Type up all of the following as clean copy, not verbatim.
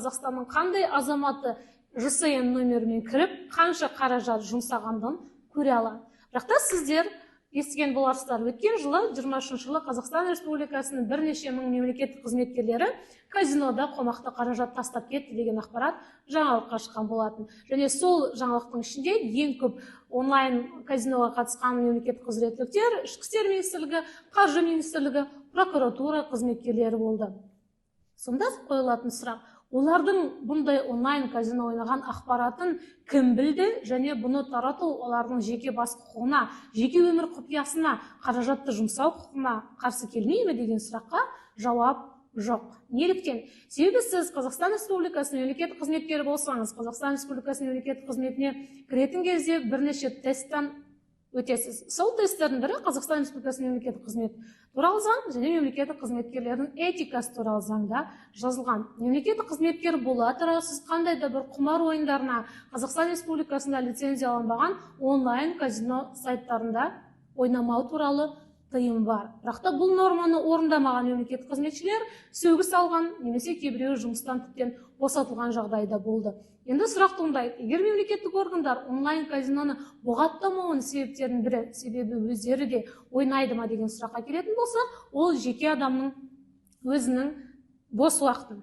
Қазақстанның қандай азаматы ЖСН номерімен кіріп, қанша қаражат жұмсағандығын көре алады. Бірақ та сіздер естіген боларсыздар, өткен жылы 23 жылы Қазақстан Республикасының бірнеше мың мемлекеттік қызметкерлері казинода қомақты қаражат тастап кетті деген ақпарат жаңалыққа шыққан болатын. Және сол жаңалықтың ішінде ең көп онлайн казиноға қатысқан мемлекеттік құзыреттіліктер, ішкі істер министрлігі, қаржы министрлігі, прокуратура қызметкерлері болды. Сонда қойылатын сұрақ, олардың бұндай онлайн казино ойнаған ақпаратын кім білді және бұны тарату олардың жеке бас құқығына, жеке өмір құпиясына, қаражатты жұмсау құқығына қарсы келмей ме деген сұраққа жауап жоқ. Неліктен? Себебі сіз Қазақстан Республикасының мемлекеттік қызметкері болсаңыз, Қазақстан Республикасының мемлекеттік қызметіне кіретін кезде бірнеше тесттен өтесіз. Сол тесттердің бірі Қазақстан Республикасының мемлекеттік қызмет туралы заң және мемлекеттік қызметкерлердің этикасы туралы заңда жазылған. Мемлекеттік қызметкер бола тұра сіз қандай да бір құмар ойындарына Қазақстан Республикасында лицензияланбаған онлайн казино сайттарында ойнамау туралы тыйым бар. Бірақ та бұл норманы орындамаған мемлекеттік қызметшілер сөгіс алған, немесе кейбіреуі жұмыстан тіптен босатылған жағдайда болды. Енді сұрақ туындайды, егер мемлекеттік органдар онлайн казиноны бұғаттамауының себептерінің бірі, себебі өздері де ойнайды ма деген сұраққа келетін болса, ол жеке адамның өзінің бос уақытын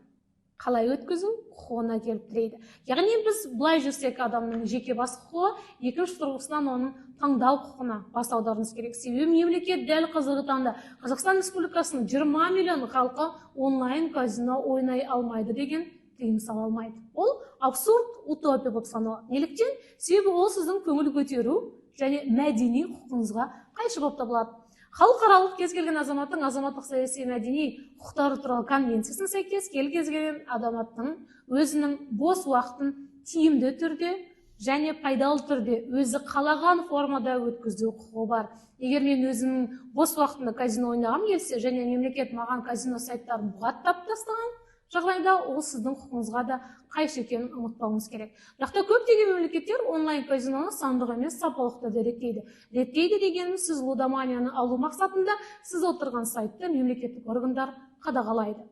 қалай өткізу құқығына келіп тірейді. Яғни біз былай жүрсек адамның жеке бас құқығы, екінші тұрғысынан оның таңдау құқығына бас аударуымыз керек. Себебі мемлекет дәл қазіргі таңда Қазақстан Республикасының 20 миллион халқы онлайн казино ойнай алмайды деген тыйым сала алмайды. Ол абсурд, утопия болып саналады. Неліктен? Себебі ол сіздің көңіл көтеру және мәдени құқығыңызға қайшы болып табылады. Халықаралық кез келген азаматтың азаматтық саяси мәдени құқықтары туралы конвенциясына сәйкес кез келген азаматтың өзінің бос уақытын тиімді түрде және пайдалы түрде өзі қалаған формада өткізу құқығы бар. Егер мен өзімнің бос уақытында казино ойнағым келсе және мемлекет маған казино сайттарын бұғаттап тастаған жағдайда ол сіздің құқығыңызға да қайшы екенін ұмытпауыңыз керек. Бірақ та көптеген мемлекеттер онлайн казиноны сандық емес сапалық түрде реттейді. Реттейді дегеніміз сіз лудоманияны алу мақсатында сіз отырған сайтты мемлекеттік органдар қадағалайды.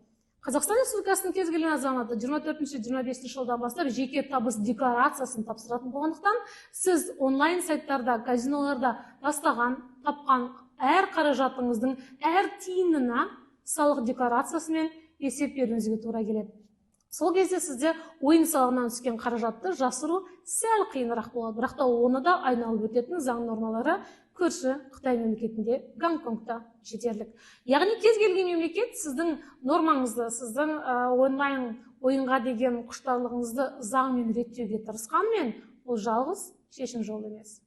Қазақстан Республикасының кез келген азаматы 24-25 жылдан бастап жеке табыс декларациясын тапсыратын болғандықтан, сіз онлайн сайттарда, казиноларда тастаған, тапқан әр қаражатыңыздың әр тиынына салық декларациясымен есеп беруіңізге тура келеді. Сол кезде сізде ойын салығынан түскен қаражатты жасыру сәл қиынырақ болады. Бірақ та оны да айналып өтетін заң нормалары көрші Қытай мемлекетінде, Гонконгта жетерлік. Яғни кез келген мемлекет сіздің нормаңызды, сіздің онлайн ойынға деген құштарлығыңызды заңмен реттеуге тырысқанмен, ол жалғыз шешім жолы емес.